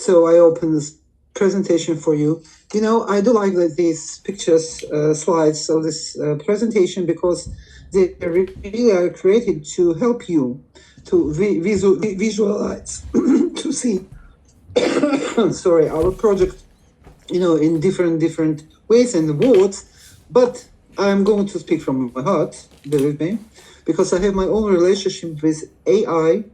So I open this presentation for you. I do like these pictures, slides of this presentation because they really are created to help you to visualize, to see, sorry, our project, in different ways and words. But I'm going to speak from my heart, believe me, because I have my own relationship with AI.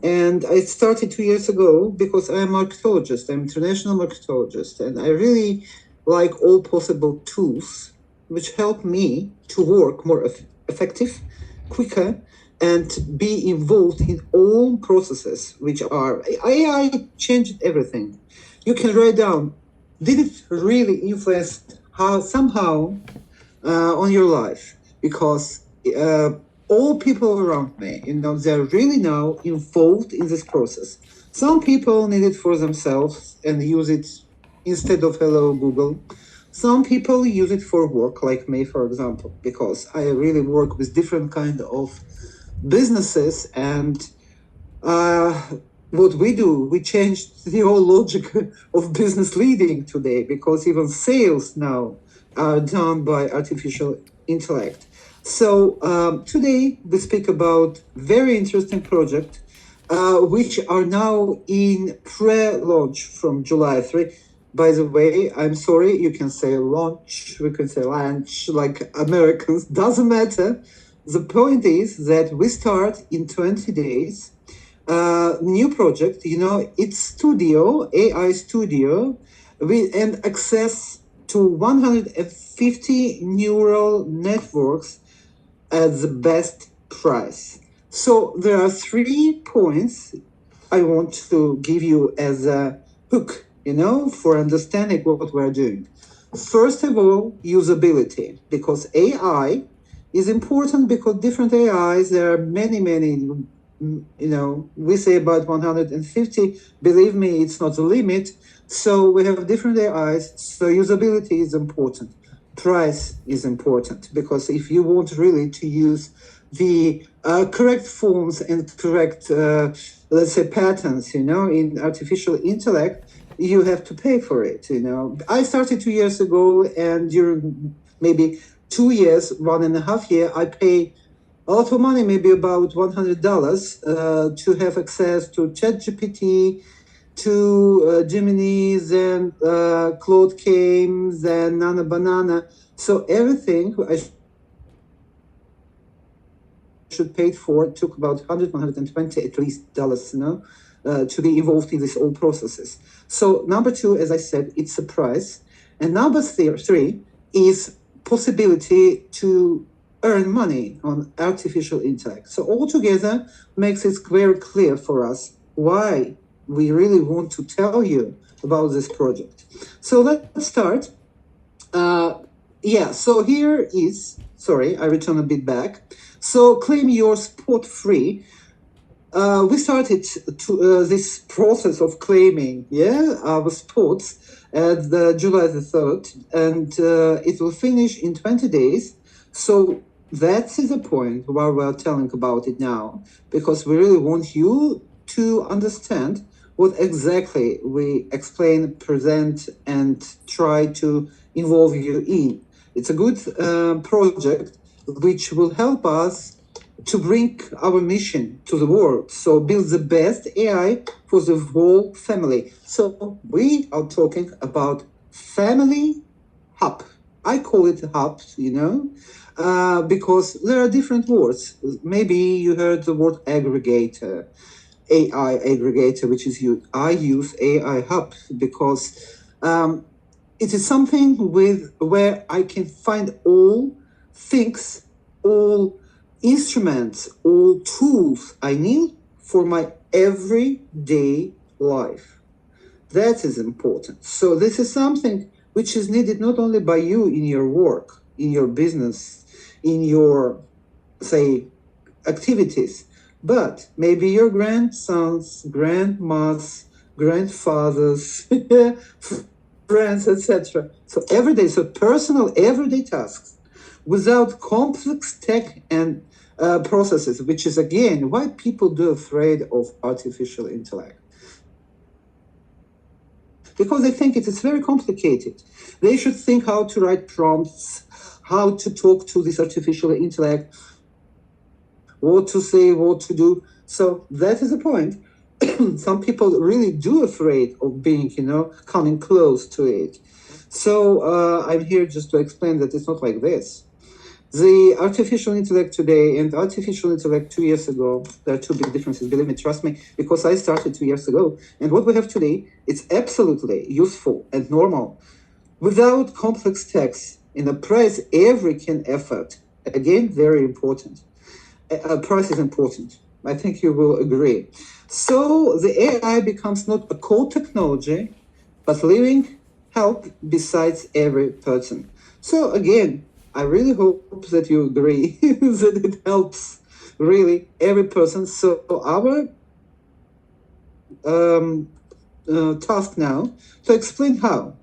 And I started 2 years ago because I'm a marketologist. I'm an international marketologist. And I really like all possible tools which help me to work more effective, quicker, and be involved in all processes which are AI changed everything. You can write down, did it really influence how somehow on your life? Because all people around me, they're really now involved in this process. Some people need it for themselves and use it instead of hello Google. Some people use it for work, like me, for example, because I really work with different kind of businesses. And what we do, we changed the whole logic of business leading today, because even sales now are done by artificial intellect. So today we speak about very interesting project, which are now in pre-launch from July 3. By the way, I'm sorry, you can say launch, we can say launch, like Americans, doesn't matter. The point is that we start in 20 days. New project, it's studio, AI studio, and access to 150 neural networks at the best price. So there are 3 points I want to give you as a hook, for understanding what we're doing. First of all, usability, because AI is important, because different AIs, there are many, we say about 150. Believe me, it's not a limit. So we have different AIs. So usability is important. Price is important, because if you want really to use the correct forms and correct, let's say, patterns, in artificial intellect, you have to pay for it. I started 2 years ago, and during maybe 2 years, 1.5 years, I pay a lot of money, maybe about $100, to have access to ChatGPT, to Gemini's and Claude Games and Nana Banana. So everything I should pay for took about 120 at least dollars, to be involved in these all processes. So number 2, as I said, it's a price. And number 3 is possibility to earn money on artificial intellect. So altogether makes it very clear for us why we really want to tell you about this project. So let's start. So here is, sorry, I return a bit back. So claim your spot free. We started this process of claiming, our spots at July the 3rd, and it will finish in 20 days. So that is the point where we're telling about it now, because we really want you to understand what exactly we explain, present, and try to involve you in. It's a good project which will help us to bring our mission to the world. So build the best AI for the whole family. So we are talking about family hub. I call it hub, because there are different words. Maybe you heard the word aggregator, AI aggregator, which is used. I use AI hub because it is something where I can find all things, all instruments, all tools I need for my everyday life. That is important. So this is something which is needed not only by you in your work, in your business, in your, say, activities, but maybe your grandsons, grandmas, grandfathers, friends, etc. So everyday, so personal everyday tasks without complex tech and processes, which is again why people do afraid of artificial intellect. because they think it is very complicated. They should think how to write prompts, how to talk to this artificial intellect, what to say, what to do. So that is the point. Some people really do afraid of being, coming close to it. So I'm here just to explain that it's not like this. The artificial intellect today and artificial intellect 2 years ago, there are two big differences, believe me, trust me, because I started 2 years ago. And what we have today, it's absolutely useful and normal. Without complex text, in a price, every can effort. Again, very important. Price is important. I think you will agree. So the AI becomes not a core technology, but living help besides every person. So again, I really hope that you agree that it helps really every person. So our task now to explain how.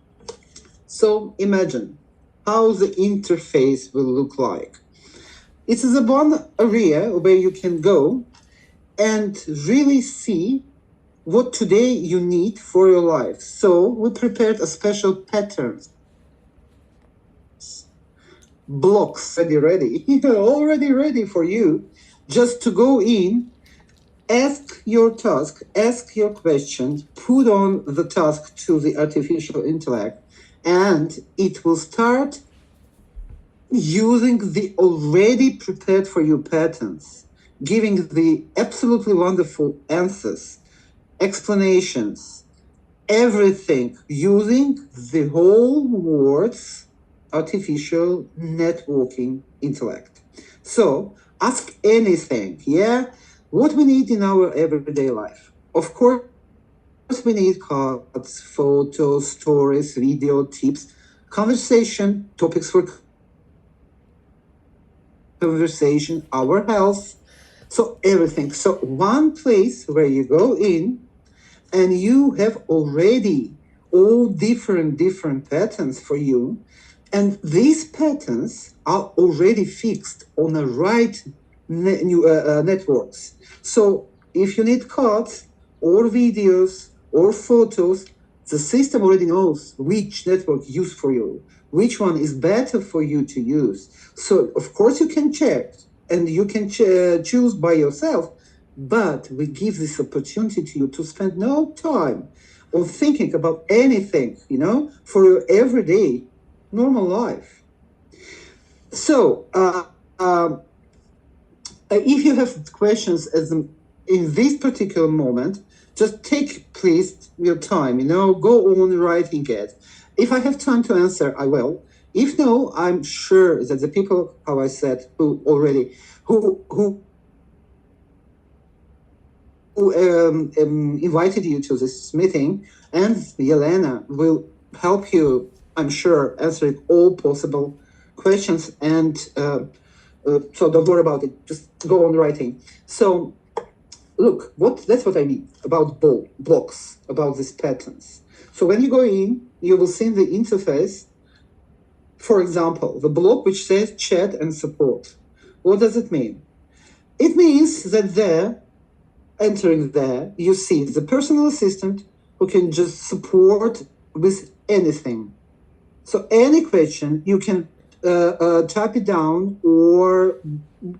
So imagine how the interface will look like. It is a one area where you can go and really see what today you need for your life. So we prepared a special patterns, blocks already ready for you, just to go in, ask your task, ask your question, put on the task to the artificial intellect, and it will start using the already prepared for you patterns, giving the absolutely wonderful answers, explanations, everything using the whole world's artificial networking intellect. So ask anything, what we need in our everyday life. Of course, we need cards, photos, stories, video, tips, conversation, topics for conversation, our health, so everything. So one place where you go in and you have already all different patterns for you, and these patterns are already fixed on the right networks. So if you need cards or videos or photos, the system already knows which network use for you, which one is better for you to use. So of course you can check and you can choose by yourself, but we give this opportunity to you to spend no time on thinking about anything, for your everyday normal life. So if you have questions in this particular moment, just take, please, your time, go on writing it. If I have time to answer, I will. If no, I'm sure that the people, how I said, who invited you to this meeting, and Yelena will help you, I'm sure, answering all possible questions. And so don't worry about it. Just go on writing. So look, that's what I mean about blocks, about these patterns. So when you go in, you will see in the interface, for example, the block which says chat and support. What does it mean? It means that entering there, you see the personal assistant who can just support with anything. So any question, you can type it down or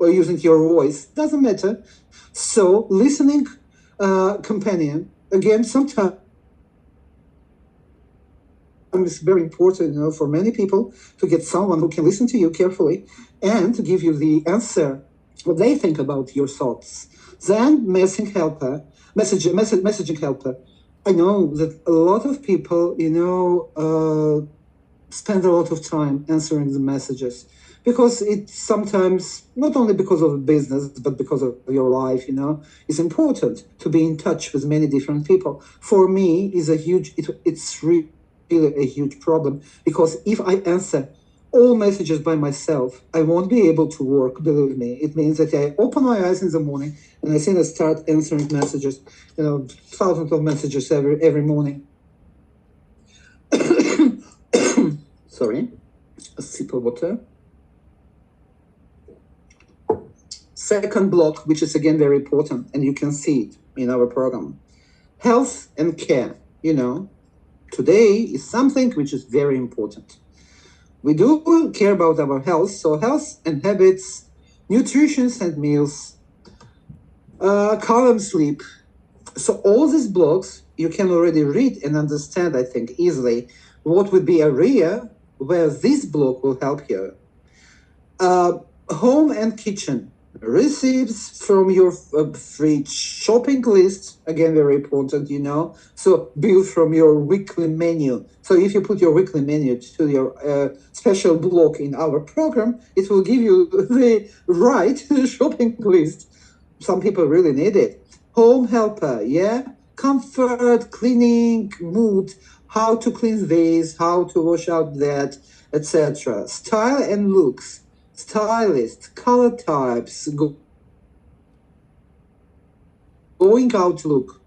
using your voice, doesn't matter. So listening companion, again, sometimes it's very important, for many people to get someone who can listen to you carefully and to give you the answer, what they think about your thoughts. Then messaging helper. I know that a lot of people, spend a lot of time answering the messages because it's sometimes not only because of business, but because of your life, it's important to be in touch with many different people. For me, it's really a huge problem, because if I answer all messages by myself, I won't be able to work, believe me. It means that I open my eyes in the morning and I start answering messages, thousands of messages every morning. Sorry, a sip of water. Second block, which is again very important, and you can see it in our program. Health and care, today is something which is very important. We do care about our health, so health and habits, nutrition and meals, calm sleep. So all these blocks you can already read and understand, I think, easily what would be area where this block will help you. Home and kitchen. Receipts from your fridge, shopping list, again, very important, So build from your weekly menu. So if you put your weekly menu to your special block in our program, it will give you the right shopping list. Some people really need it. Home helper, yeah? Comfort, cleaning, mood, how to clean this, how to wash out that, etc. Style and looks. Stylist, color types, going out look.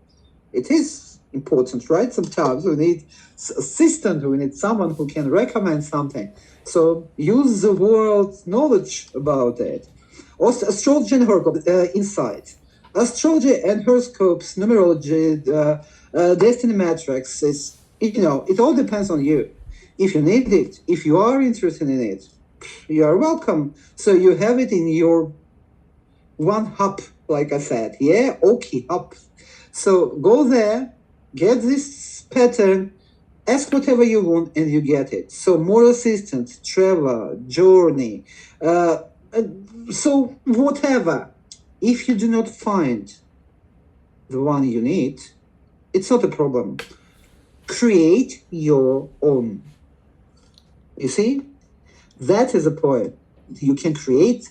It is important, right? Sometimes we need assistant, we need someone who can recommend something. So use the world's knowledge about it. Also, astrology and horoscope insight. Astrology and horoscopes, numerology, destiny matrix is, it all depends on you. If you need it, if you are interested in it, you are welcome. So you have it in your one hub, like I said, yeah, Okky hub. So go there, get this pattern, ask whatever you want, and you get it. So more assistance, travel, journey, so whatever. If you do not find the one you need, it's not a problem. Create your own. You see? That is the point. You can create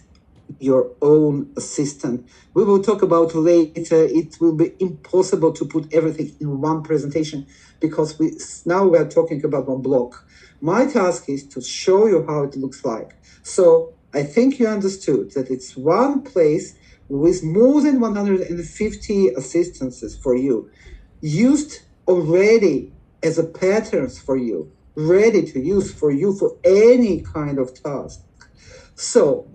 your own assistant. We will talk about later. It will be impossible to put everything in one presentation because now we are talking about one block. My task is to show you how it looks like. So I think you understood that it's one place with more than 150 assistances for you, used already as a patterns for you, ready to use for you for any kind of task. So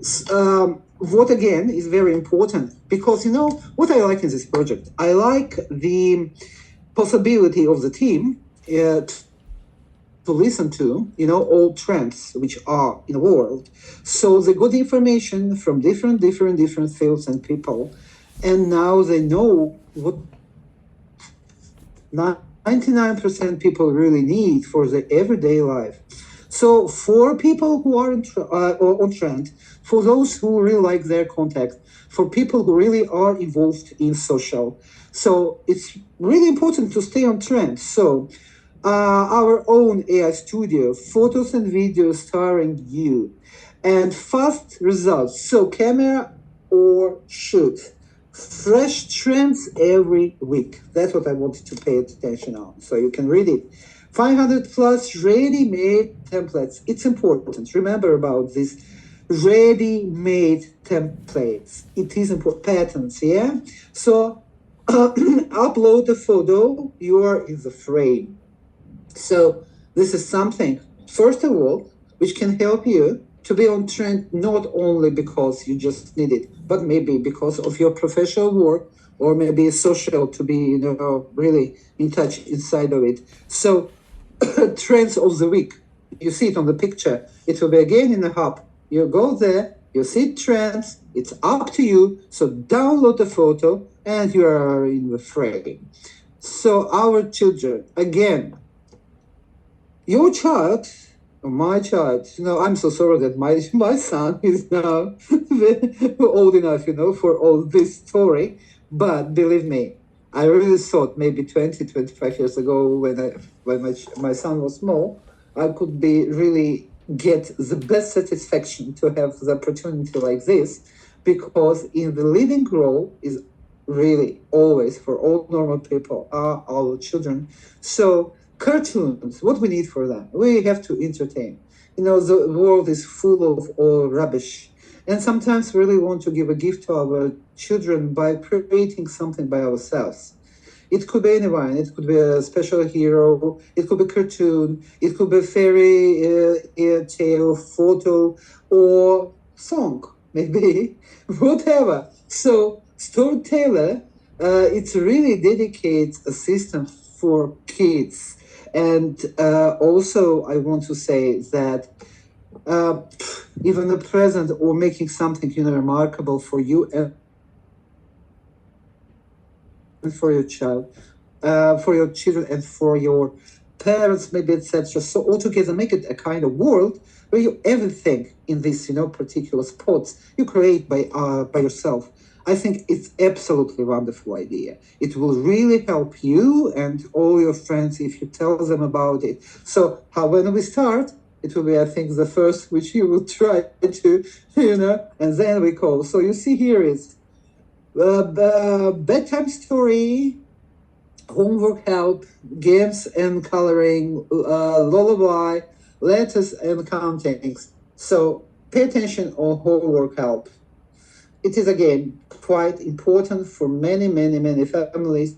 what again is very important, because what I like in this project, I like the possibility of the team to listen to, all trends which are in the world. So they got information from different fields and people, and now they know what 99% people really need for the everyday life. So for people who are on trend, for those who really like their contact, for people who really are involved in social, so it's really important to stay on trend. So our own AI studio, photos and videos starring you, and fast results. So camera or shoot. Fresh trends every week. That's what I wanted to pay attention on. So you can read it. 500 plus ready-made templates. It's important. Remember about this ready-made templates. It is important. Patterns, yeah? So upload a photo. You are in the frame. So this is something, first of all, which can help you to be on trend, not only because you just need it, but maybe because of your professional work, or maybe social, to be really in touch inside of it. So trends of the week, you see it on the picture. It will be again in the hub. You go there, you see trends, it's up to you. So download the photo and you are in the frame. So our children, again, your child, or my child, I'm so sorry that my son is now old enough, for all this story. But believe me, I really thought maybe 20, 25 years ago when my son was small, I could really get the best satisfaction to have the opportunity like this, because in the leading role is really always for all normal people are our children. So cartoons, what we need for that? We have to entertain. The world is full of all rubbish. And sometimes we really want to give a gift to our children by creating something by ourselves. It could be anyone. It could be a special hero. It could be cartoon. It could be fairy tale, photo, or song, maybe, whatever. So storyteller, it's really dedicated assistant for kids. And also, I want to say that even the present or making something, remarkable for you and for your child, for your children and for your parents, maybe, etc. So altogether, make it a kind of world where you everything in this, particular spots you create by yourself. I think it's absolutely wonderful idea. It will really help you and all your friends if you tell them about it. So how when we start, it will be, I think, the first which you will try to, and then we call. So you see here is bedtime story, homework help, games and coloring, lullaby, letters and countings. So pay attention on homework help. It is again quite important for many, many, many families.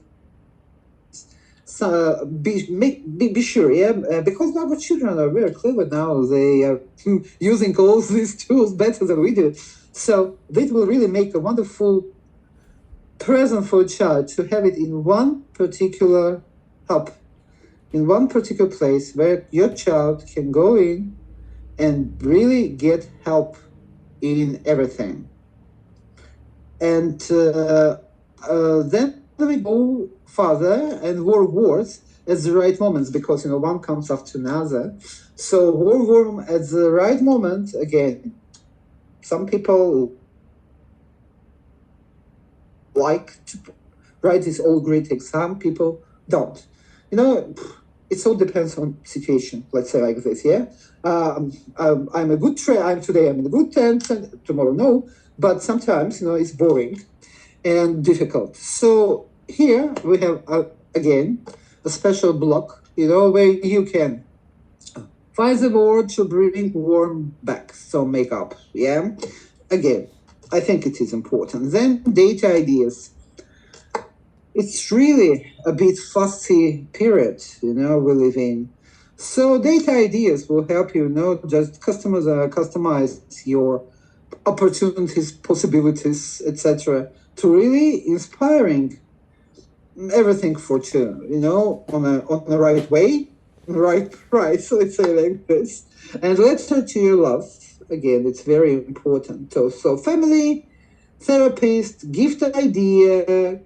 So be sure, because our children are very clever now. They are using all these tools better than we do. So this will really make a wonderful present for a child to have it in one particular hub, in one particular place where your child can go in and really get help in everything. And then we go further and work words at the right moments, because one comes after another. So worm at the right moment. Again, some people like to write these all greetings. Some people don't. It all depends on situation. Let's say like this, yeah. I'm a good today I'm in a good tense, and tomorrow no. But sometimes it's boring and difficult. So here we have again a special block, where you can find the word to bring warm back. So makeup, yeah. Again, I think it is important. Then data ideas. It's really a bit fussy period, we live in. So data ideas will help you, just customize your opportunities, possibilities, etc. to really inspiring everything for two, on the right way, right price, let's say like this. And letter to your love. Again, it's very important. So family, therapist, gift idea,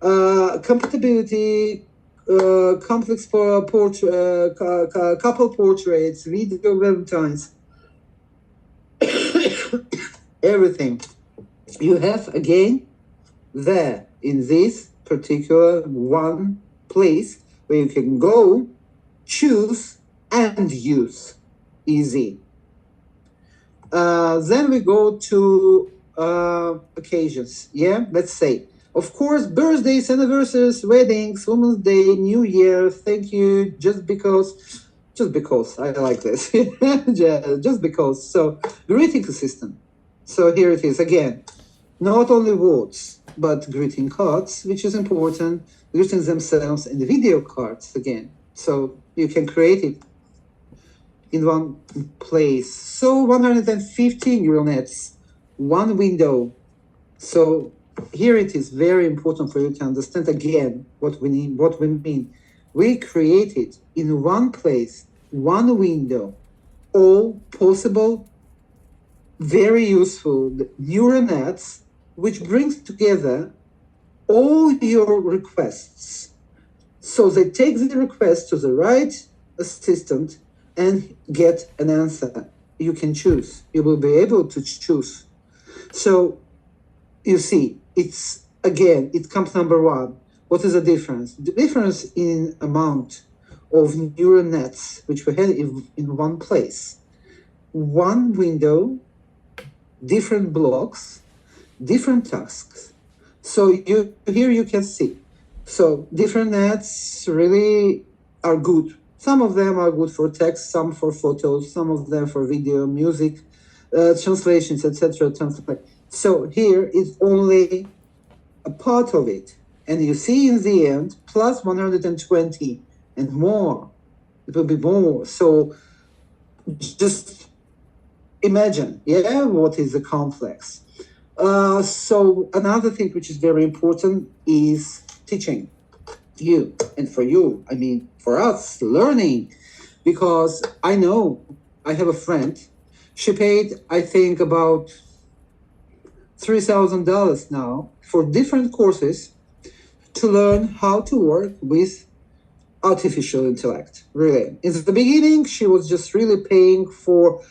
compatibility, complex couple portraits, video valentines, everything you have again there in this particular one place where you can go, choose and use. Easy. Then we go to occasions. Yeah, let's say, of course, birthdays, anniversaries, weddings, Women's Day, New Year. Thank you. Just because I like this. Just because. So greeting system. So here it is again. Not only words, but greeting cards, which is important. Greetings themselves and video cards again. So you can create it in one place. So 150 neural nets, one window. So here it is very important for you to understand again what we mean. We created in one place, one window, all possible, very useful neural nets, which brings together all your requests. So they take the request to the right assistant and get an answer. You can choose. You will be able to choose. So you see, it comes number one. What is the difference? The difference in amount of neural nets, which we had in one place. One window, different blocks, different tasks. So here you can see. So different nets really are good. Some of them are good for text, some for photos, some of them for video, music, translations, etc. So here is only a part of it. And you see in the end, plus 120 and more. It will be more. So just imagine, what is the complex. So another thing which is very important is teaching. you and for you, I mean, for us, learning. Because I know I have a friend, she paid, I think, about $3,000 now for different courses to learn how to work with artificial intellect. Really. In the beginning, she was just really paying for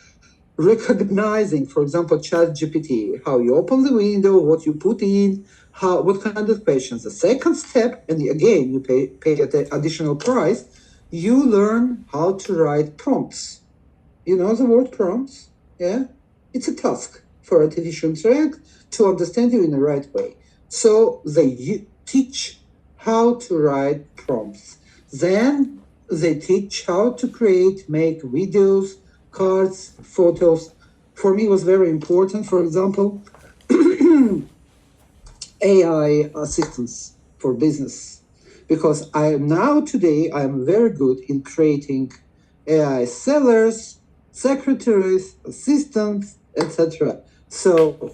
recognizing, for example, ChatGPT, how you open the window, what you put in, what kind of questions. The second step, and again, you pay additional price, you learn how to write prompts. You know the word prompts? Yeah? It's a task for artificial intellect to understand you in the right way. So they teach how to write prompts. Then they teach how to make videos, cards, photos. For me, it was very important, for example, AI assistants for business. Because today, I am very good in creating AI sellers, secretaries, assistants, etc. So,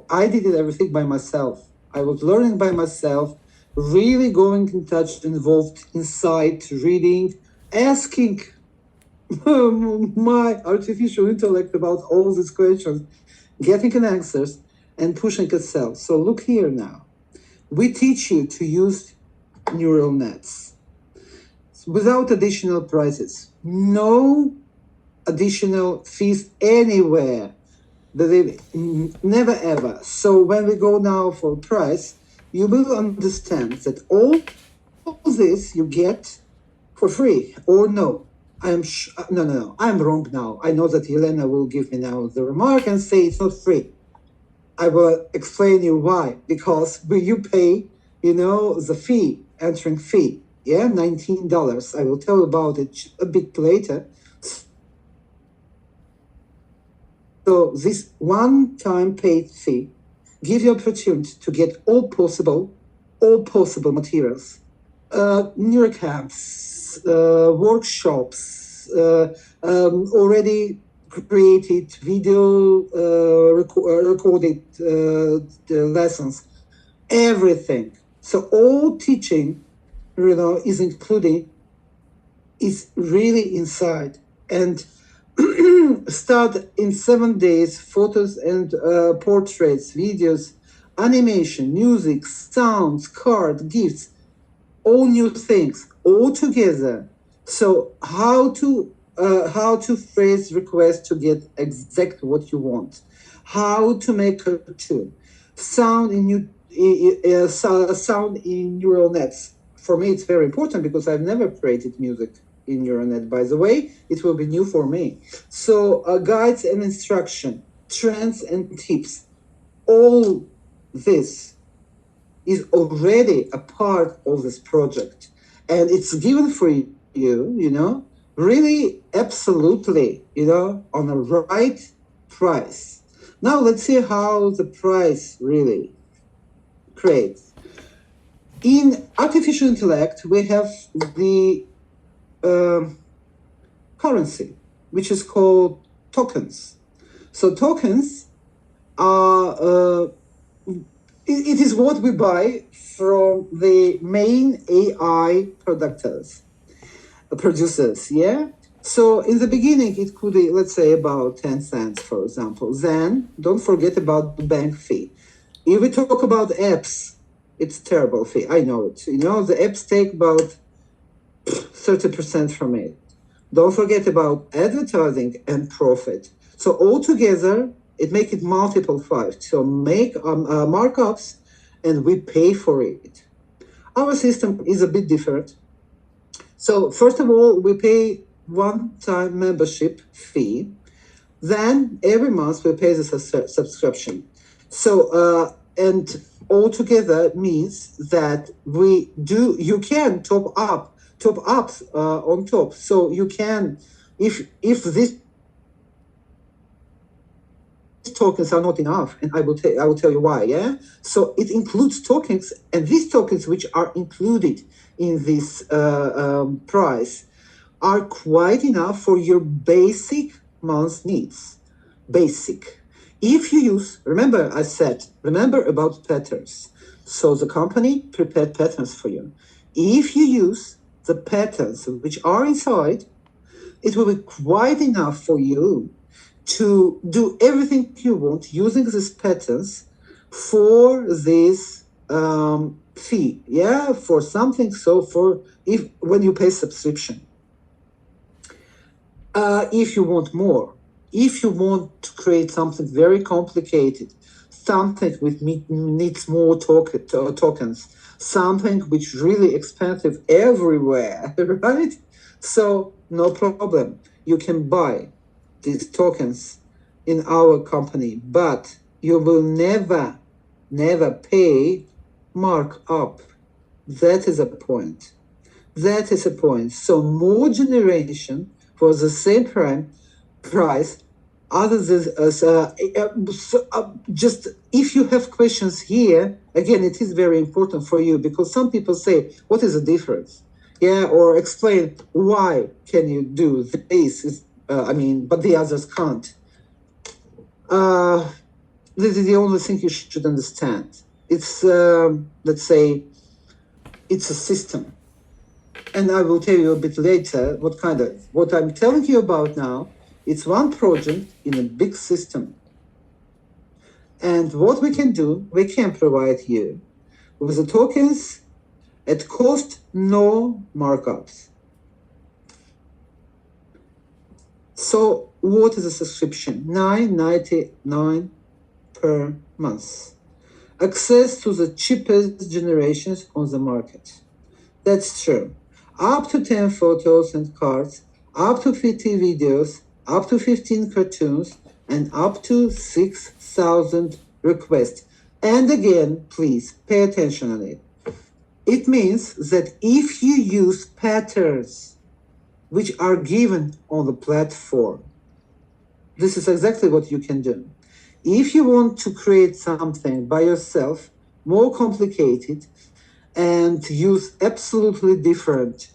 I did everything by myself. I was learning by myself, really going in touch, involved inside, reading, asking my artificial intellect about all these questions, getting an answers, and pushing itself. So look here now. We teach you to use neural nets without additional prices. No additional fees anywhere. Never ever. So when we go now for price, you will understand that all this you get for free or no. No. I'm wrong now. I know that Elena will give me now the remark and say it's not free. I will explain you why. Because you pay, the fee, entering fee. Yeah, $19. I will tell about it a bit later. So this one-time paid fee gives you opportunity to get all possible materials, neurocamps, workshops, already created video, recorded lessons, everything. So all teaching, is included, is really inside. And start in 7 days, photos and portraits, videos, animation, music, sounds, card, gifts, all new things, all together. So how to phrase request to get exactly what you want, how to make a cartoon, sound in neural nets. For me, it's very important because I've never created music in neural net. By the way, it will be new for me. So guides and instruction, trends and tips, all this is already a part of this project, and it's given for you, really absolutely, on a right price. Now let's see how the price really creates. In artificial intellect, we have the currency, which is called tokens. So tokens are it is what we buy from the main AI producers, yeah? So in the beginning, it could be, let's say, about 10 cents, for example. Then don't forget about the bank fee. If we talk about apps, it's terrible fee. I know it. The apps take about 30% from it. Don't forget about advertising and profit. So altogether, it make it multiple 5. So make markups, and we pay for it. Our system is a bit different. So first of all, we pay one-time membership fee. Then every month we pay the subscription. So and altogether means that you can top ups on top. So you can, if these tokens are not enough, and I will tell you why. Yeah. So it includes tokens, and these tokens which are included in this price are quite enough for your basic month needs. Basic. If you use, remember about patterns. So the company prepared patterns for you. If you use the patterns which are inside, it will be quite enough for you to do everything you want using these patterns for this fee, yeah, for something. So for if when you pay subscription, if you want more, if you want to create something very complicated, something which needs more tokens, something which really expensive everywhere, right? So no problem. You can buy these tokens in our company, but you will never pay markup. That is a point. That is a point. So more generation for the same price. Other than just if you have questions here, again, it is very important for you because some people say, "What is the difference?" Yeah, or explain why can you do this? But the others can't. This is the only thing you should understand. It's let's say, it's a system. And I will tell you a bit later what I'm telling you about now. It's one project in a big system. And what we can do, we can provide you with the tokens at cost, no markups. So what is a subscription? $9.99 per month. Access to the cheapest generations on the market. That's true. Up to 10 photos and cards, up to 50 videos, up to 15 cartoons, and up to 6,000 requests. And again, please pay attention on it. It means that if you use patterns which are given on the platform, this is exactly what you can do. If you want to create something by yourself, more complicated, and use absolutely different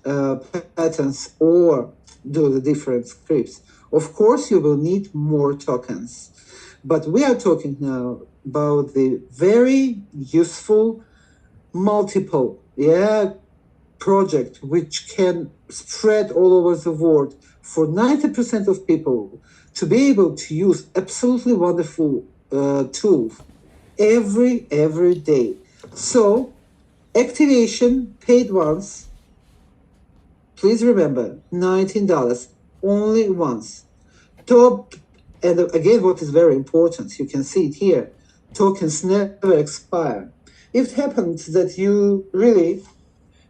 patterns or do the different scripts, of course you will need more tokens. But we are talking now about the very useful multiple project which can spread all over the world for 90% of people to be able to use absolutely wonderful tools every day. So activation paid once. Please remember, $19 only once. Top, and again, what is very important, you can see it here, tokens never expire. If it happens that you really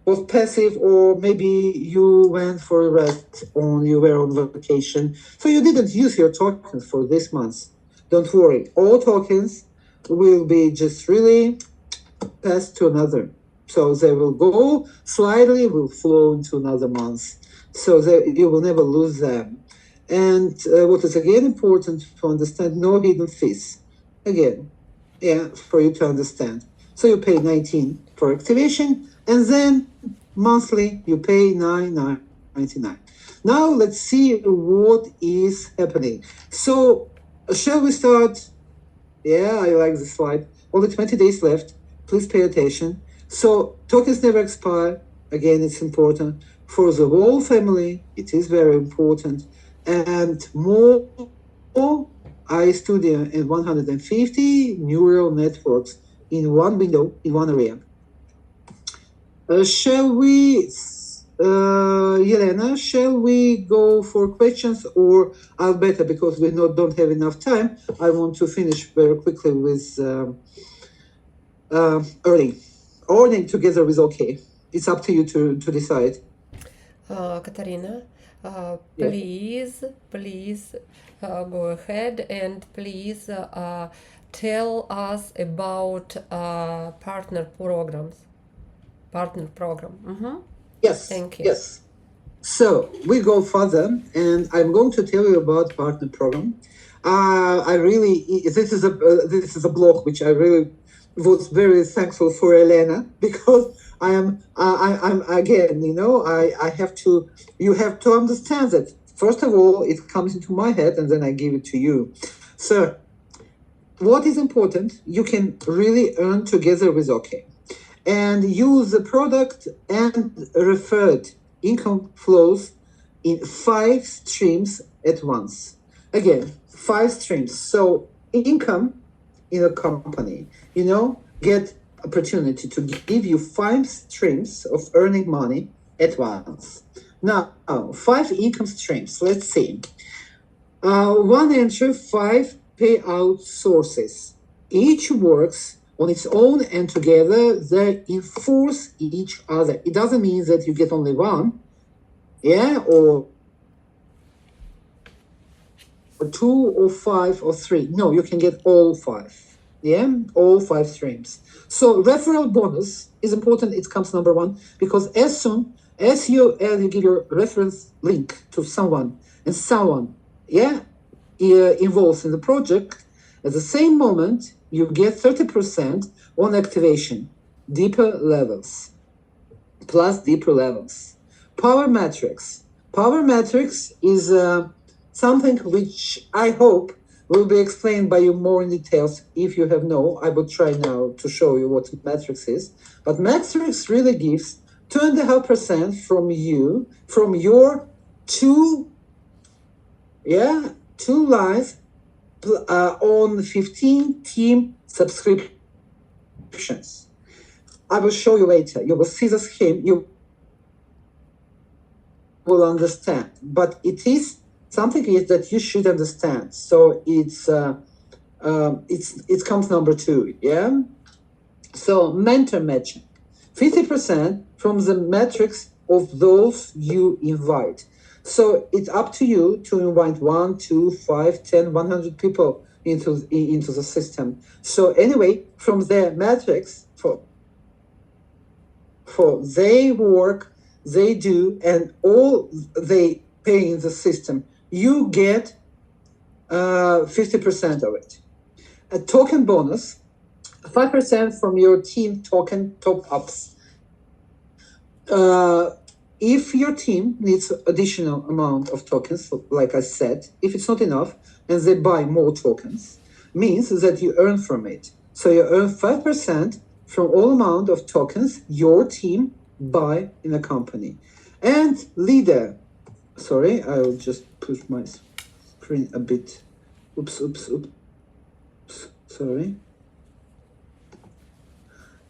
was passive, or maybe you went for a rest, you were on vacation, so you didn't use your tokens for this month, don't worry, all tokens will be just really passed to another. So they will go slightly, will flow into another month. So you will never lose them. And what is again important to understand, no hidden fees. Again, for you to understand. So you pay 19 for activation, and then monthly you pay $9.99. Now let's see what is happening. So shall we start? Yeah, I like this slide. Only 20 days left. Please pay attention. So tokens never expire. Again, it's important. For the whole family, it is very important. And more iStudio and 150 neural networks in one window, in one area. Shall we, Yelena, shall we go for questions, or Alberta, because we don't have enough time, I want to finish very quickly with earning together with Okky. It's up to you to decide. Katharina, please go ahead and please tell us about partner program. Yes. Thank you. Yes. So we go further, and I'm going to tell you about partner program. This is a blog which I really was very thankful for Elena, because I'm again, you have to understand that first of all it comes into my head and then I give it to you. So what is important, you can really earn together with Okky. and use the product and referred income flows in 5 streams at once. Again, 5 streams. So income in a company, get opportunity to give you 5 streams of earning money at once. Now, 5 income streams. Let's see. One entry, 5 payout sources. Each works on its own, and together they enforce each other. It doesn't mean that you get only one, or 2 or 5 or 3. No, you can get all 5. All 5 streams. So referral bonus is important. It comes number 1, because as soon as you give your reference link to someone, and someone involved in the project, at the same moment you get 30% on activation, deeper levels, plus deeper levels. Power metrics. Power metrics is something which I hope will be explained by you more in details. If you have I will try now to show you what metrics is. But metrics really gives 2.5% from your two live on 15 team subscriptions. I will show you later. You will see the scheme. You will understand. But it is something that you should understand. So it comes number 2. So mentor matching, 50% from the metrics of those you invite. So it's up to you to invite 1, 2, 5, 10, 100 people into the system. So anyway, from their metrics for their work, they do, and all they pay in the system, you get 50% of it. A token bonus, 5% from your team token top-ups. If your team needs additional amount of tokens, like I said, if it's not enough, and they buy more tokens, means that you earn from it. So you earn 5% from all amount of tokens your team buy in a company. And leader, sorry, I'll just push my screen a bit. Oops, sorry.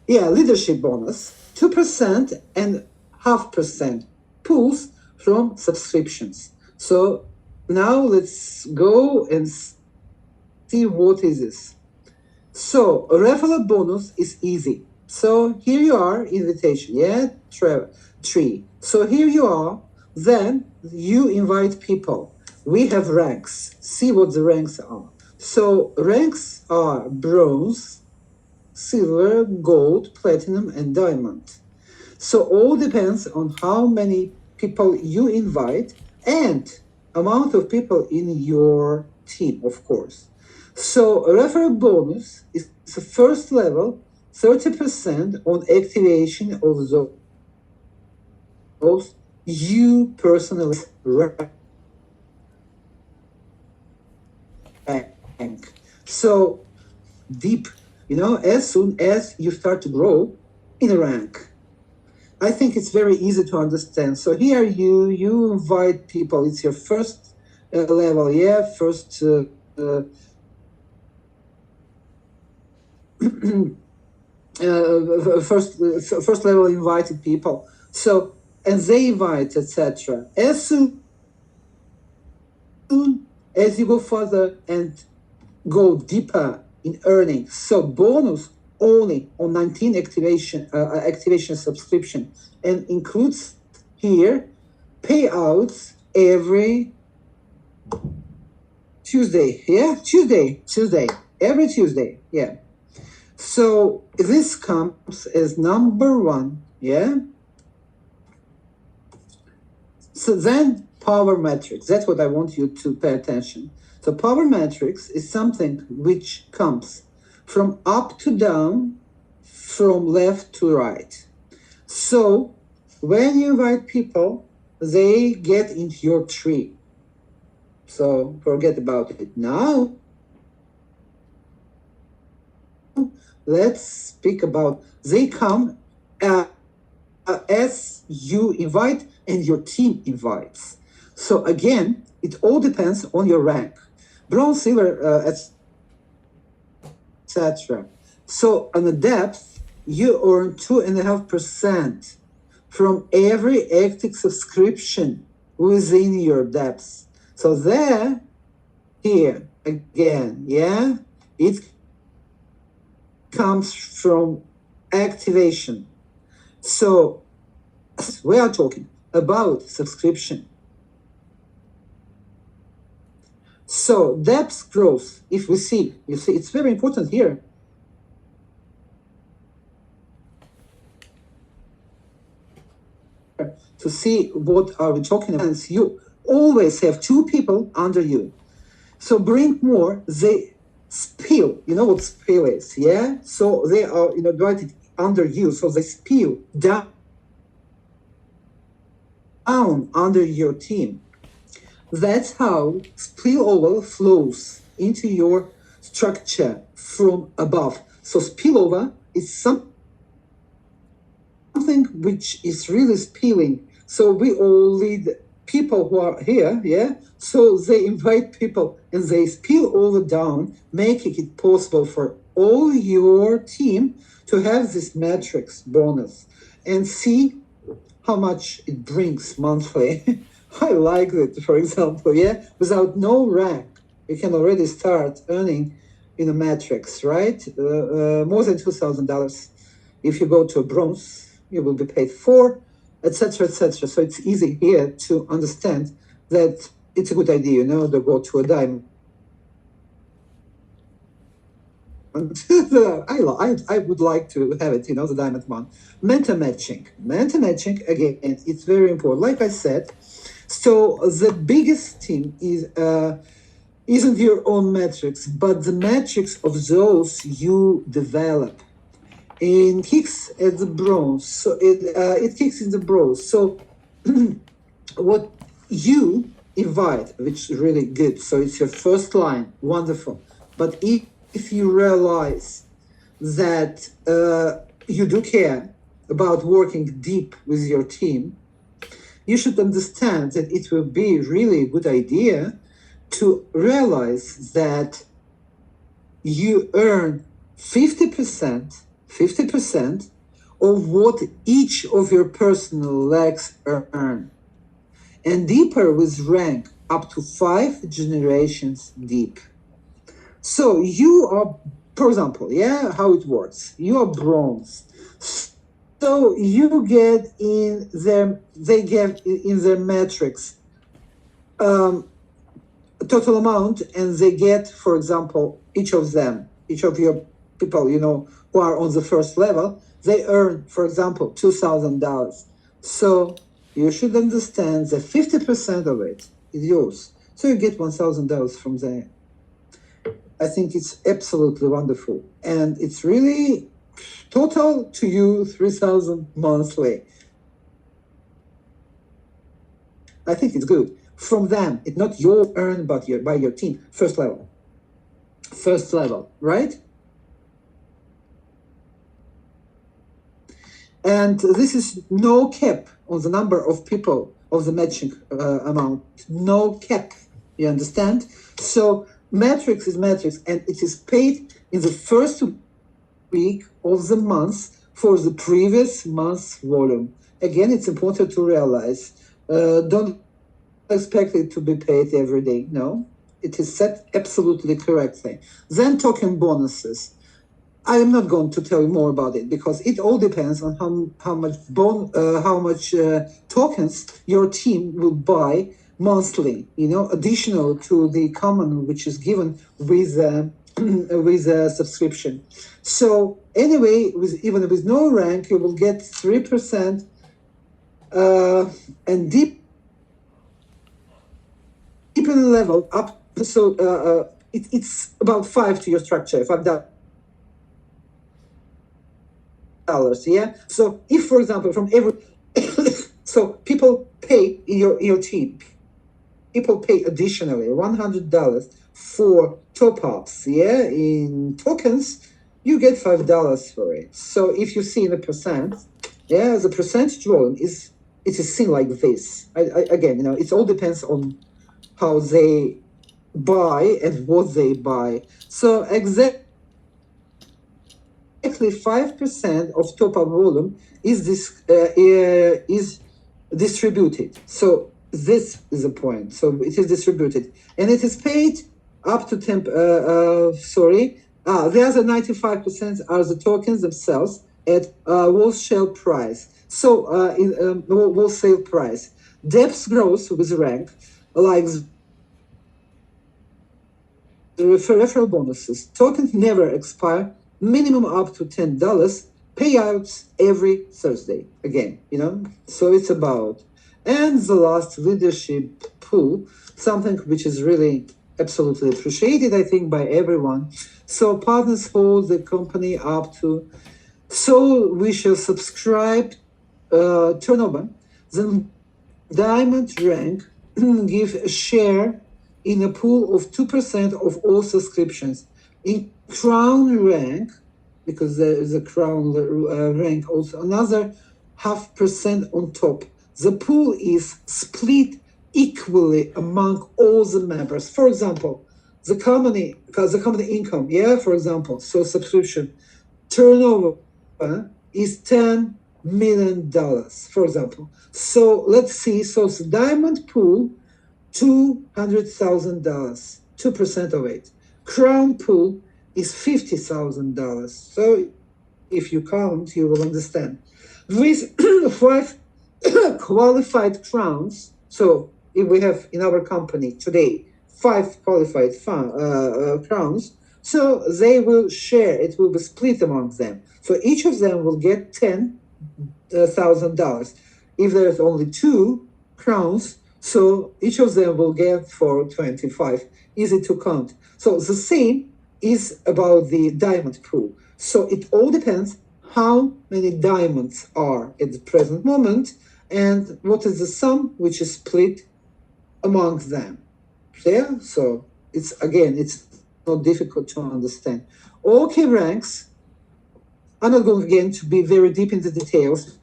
Leadership bonus, 2% and 0.5% pulls from subscriptions. So now let's go and see what is this. So a referral bonus is easy. So here you are, invitation, tree. So here you are, then you invite people. We have ranks. See what the ranks are. So ranks are bronze, silver, gold, platinum, and diamond. So all depends on how many people you invite and amount of people in your team, of course. So a referral bonus is the first level, 30% on activation of those you personally rank. So deep, as soon as you start to grow in a rank. I think it's very easy to understand. So here you invite people. It's your first level, first first level invited people. So, and they invite, etc. As soon as you go further and go deeper in earning, so bonus only on 19 activation subscription, and includes here payouts every Tuesday. Tuesday, every Tuesday. So this comes as number 1. So then power metrics. That's what I want you to pay attention. So power metrics is something which comes from up to down, from left to right. So when you invite people, they get into your tree. So forget about it. Now, let's speak about, they come as you invite and your team invites. So again, it all depends on your rank. Bronze, silver, etc. So on the depth, you earn 2.5% from every active subscription within your depth. So there, here again, yeah, it comes from activation. So we are talking about subscription. So depth growth, if we see, you see, it's very important here. To see what are we talking about. You always have two people under you. So bring more, they spill. You know what spill is, yeah? So they are divided under you. So they spill down under your team. That's how spillover flows into your structure from above. So spillover is something which is really spilling. So we all lead people who are here, yeah? So they invite people and they spill over down, making it possible for all your team to have this matrix bonus and see how much it brings monthly. I like it, for example, yeah? Without no rank, you can already start earning in a matrix, right? More than $2,000. If you go to a bronze, you will be paid for, etc., etc. So it's easy here to understand that it's a good idea, to go to a diamond. I would like to have it, the diamond one. Mentor matching. Mentor matching, again, it's very important. Like I said, so the biggest thing is isn't your own metrics, but the metrics of those you develop. It kicks at the bronze, so it kicks in the bronze. So what you invite, which is really good. So it's your first line, wonderful. But if you realize that you do care about working deep with your team, you should understand that it will be really a good idea to realize that you earn 50% of what each of your personal legs earn. And deeper with rank up to 5 generations deep. So you are, for example, yeah, how it works. You are bronze. So you get in their, they get in their metrics total amount, and they get, for example, each of your people, who are on the first level, they earn, for example, $2,000. So you should understand that 50% of it is yours. So you get $1,000 from there. I think it's absolutely wonderful. And it's really total to you 3,000 monthly. I think it's good. From them, it's not your earn, but by your team. First level, right? And this is no cap on the number of people of the matching amount. No cap, you understand? So matrix is matrix, and it is paid in the first week of the month for the previous month's volume. Again, it's important to realize, don't expect it to be paid every day. No, it is set absolutely correctly. Then talking bonuses. I am not going to tell you more about it because it all depends on how much tokens your team will buy monthly. Additional to the common which is given with with a subscription. So anyway, even with no rank, you will get 3%, and deep in the level up. So it's about 5 to your structure. $5. Yeah. So if, for example, from every so people pay in your team, people pay additionally $100 for top-ups, yeah, in tokens, you get $5 for it. So if you see in a percent, Yeah, the percentage volume is seen like this. Again, it all depends on how they buy and what they buy. So exactly 5% of top-up volume is distributed. So this is the point. So it is distributed, and it is paid up to 10. The other 95% are the tokens themselves at wholesale price. So in wholesale price, depth grows with rank, like the referral bonuses. Tokens never expire. Minimum up to $10. Payouts every Thursday. Again, So it's about. And the last, leadership pool, something which is really absolutely appreciated, I think, by everyone. So partners hold the company up to. So we shall subscribe turnover. Then diamond rank give a share in a pool of 2% of all subscriptions. In crown rank, because there is a crown rank also, another 0.5% on top. The pool is split equally among all the members. For example, the company income, for example, so subscription turnover is $10 million, for example. So let's see. So the diamond pool, $200,000, 2% of it. Crown pool is $50,000. So if you count, you will understand. With 5 qualified crowns, so if we have in our company today 5 qualified crowns, so they will share, it will be split among them. So each of them will get $10,000. If there's only 2 crowns, so each of them will get for 25. Easy to count. So the same is about the diamond pool. So it all depends how many diamonds are at the present moment and what is the sum which is split among them. Yeah, so it's not difficult to understand. Okky ranks, I'm not going again to be very deep in the details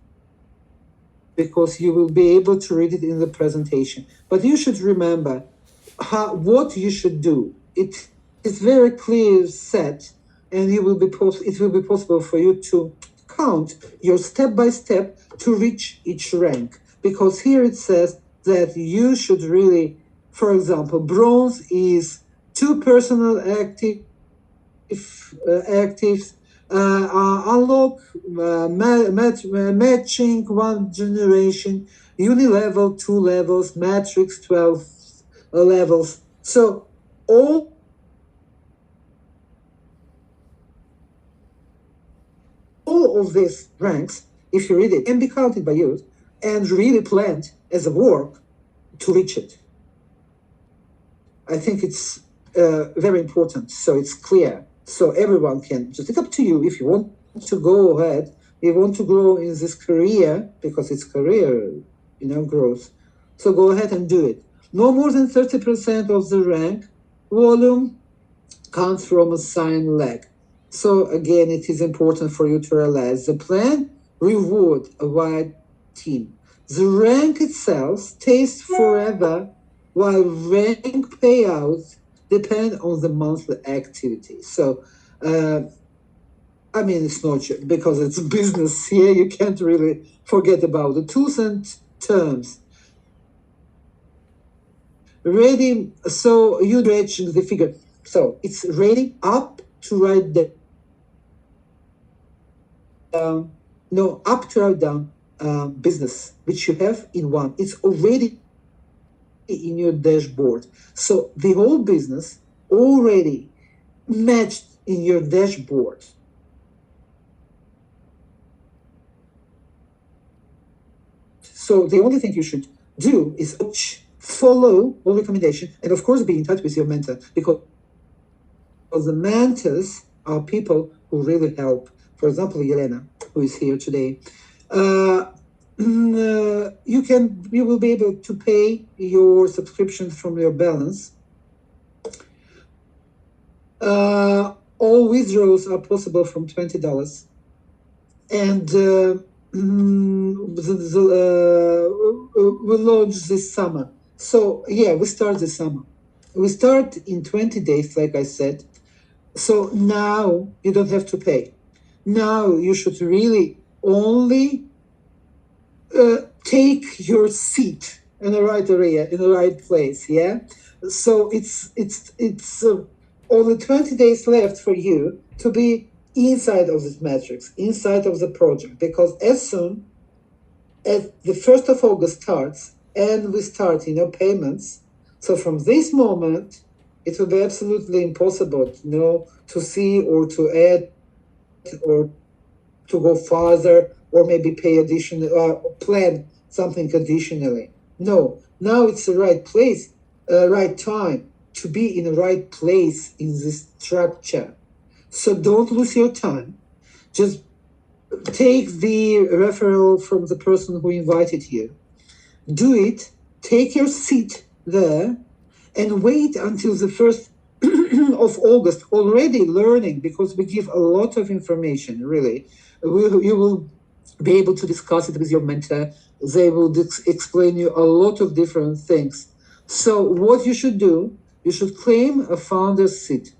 because you will be able to read it in the presentation. But you should remember what you should do. It is very clear set, and it will be possible for you to count your step by step to reach each rank. Because here it says that you should really, for example, bronze is 2 personal actives, unlock matching 1 generation, unilevel 2 levels, matrix 12 levels. So all of these ranks, if you read it, can be counted by you and really planned as a work to reach it. I think it's very important, so it's clear. So everyone can, just it's up to you if you want to go ahead, you want to grow in this career, because it's career, growth. So go ahead and do it. No more than 30% of the rank volume comes from a sign leg. So again, it is important for you to realize the plan reward a wide team. The rank itself stays forever, while rank payouts depend on the monthly activity. So, it's not because it's business here, you can't really forget about the tools and terms. Ready, so you stretching the figure. So it's ready up to write down, up to write down business, which you have in one. It's already in your dashboard. So the whole business already matched in your dashboard. So the only thing you should do is follow all recommendations, and of course be in touch with your mentor, because the mentors are people who really help. For example, Yelena, who is here today. You will be able to pay your subscription from your balance. All withdrawals are possible from $20. And we launch this summer. So yeah, we start this summer. We start in 20 days, like I said. So now you don't have to pay. Now you should really only take your seat in the right area, in the right place. Yeah. So it's only 20 days left for you to be inside of this matrix, inside of the project, because as soon as the 1st of August starts and we start, payments. So from this moment, it will be absolutely impossible, to see or to add or to go farther or maybe pay additional, plan something additionally. No, now it's the right place, right time to be in the right place in this structure. So don't lose your time. Just take the referral from the person who invited you. Do it, take your seat there, and wait until the 1st of August, already learning, because we give a lot of information, really. You will be able to discuss it with your mentor. They will explain you a lot of different things. So what you should do, you should claim a founder's seat,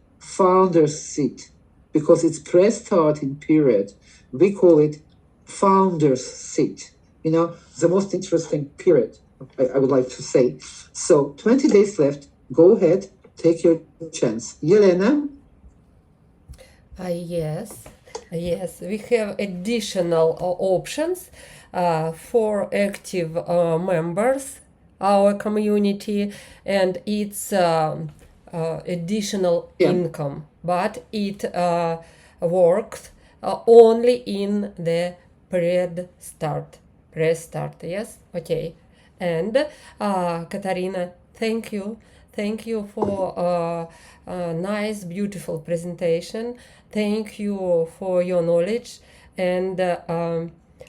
because it's pre-starting period. We call it founder's seat. The most interesting period, I would like to say. So 20 days left. Go ahead, take your chance. Yelena? Yes, yes, we have additional options for active members, our community, and it's additional income, but it works only in the pre-start, yes, okay. And Katharina, thank you for a nice, beautiful presentation. Thank you for your knowledge, and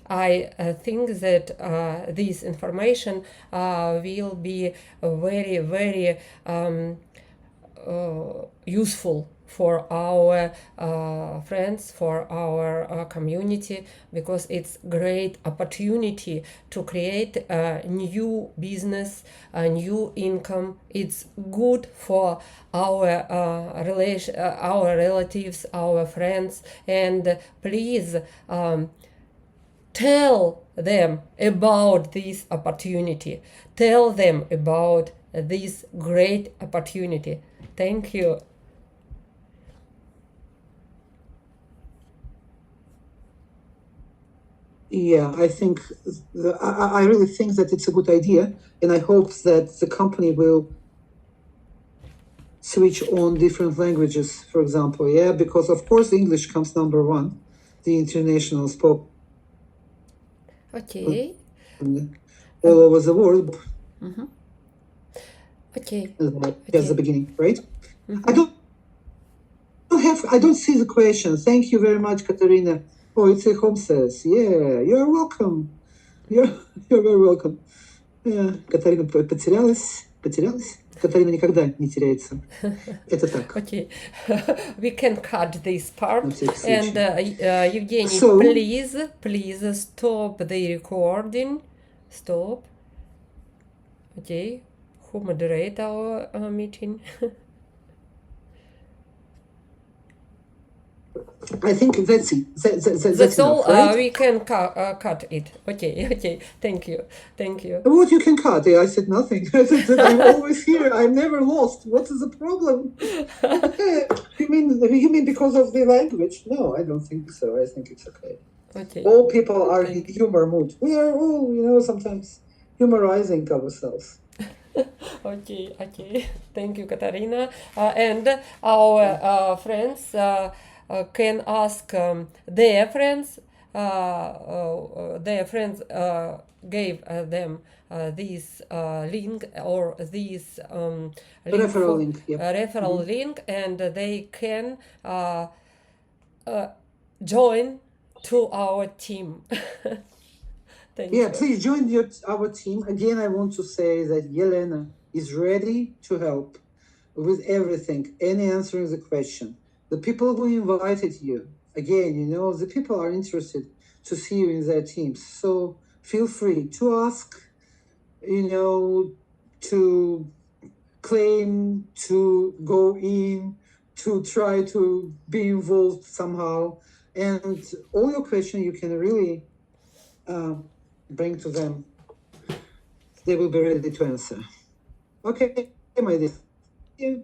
I think that this information will be very, very useful for our friends, for our community, because it's great opportunity to create a new business, a new income. It's good for our our relatives, our friends, and please tell them about this opportunity. Tell them about this great opportunity. Thank you. Yeah, I really think that it's a good idea, and I hope that the company will switch on different languages, for example. Yeah, because of course English comes number one, the international spoken. Okay. All over the world. Okay. That's the beginning, right? I don't see the question. Thank you very much, Katharina. Oh, it's a home says. Yeah, you're welcome. You're very welcome. Yeah, Катарина потерялась. Катарина никогда не теряется. Это так. Okay. We can cut this part. And Evgeny, So- please stop the recording. Stop. Okay. Who moderate our meeting? I think that's it. That's all. enough, right? We can cut it. Okay. Thank you. What you can cut? I said nothing. I'm always here. I'm never lost. What is the problem? You mean because of the language? No, I don't think so. I think it's okay. Okay. All people are in humor mood. We are all, sometimes humorizing ourselves. Okay. Thank you, Katharina. And our friends can ask their friends. Their friends gave them this link or this Referral link. Yep. referral link, and they can join to our team. Thank you. Please join our team. Again, I want to say that Yelena is ready to help with everything, any answering the question. The people who invited you, again, the people are interested to see you in their teams. So feel free to ask, to claim, to go in, to try to be involved somehow. And all your questions you can really bring to them. They will be ready to answer. Okay, my dear.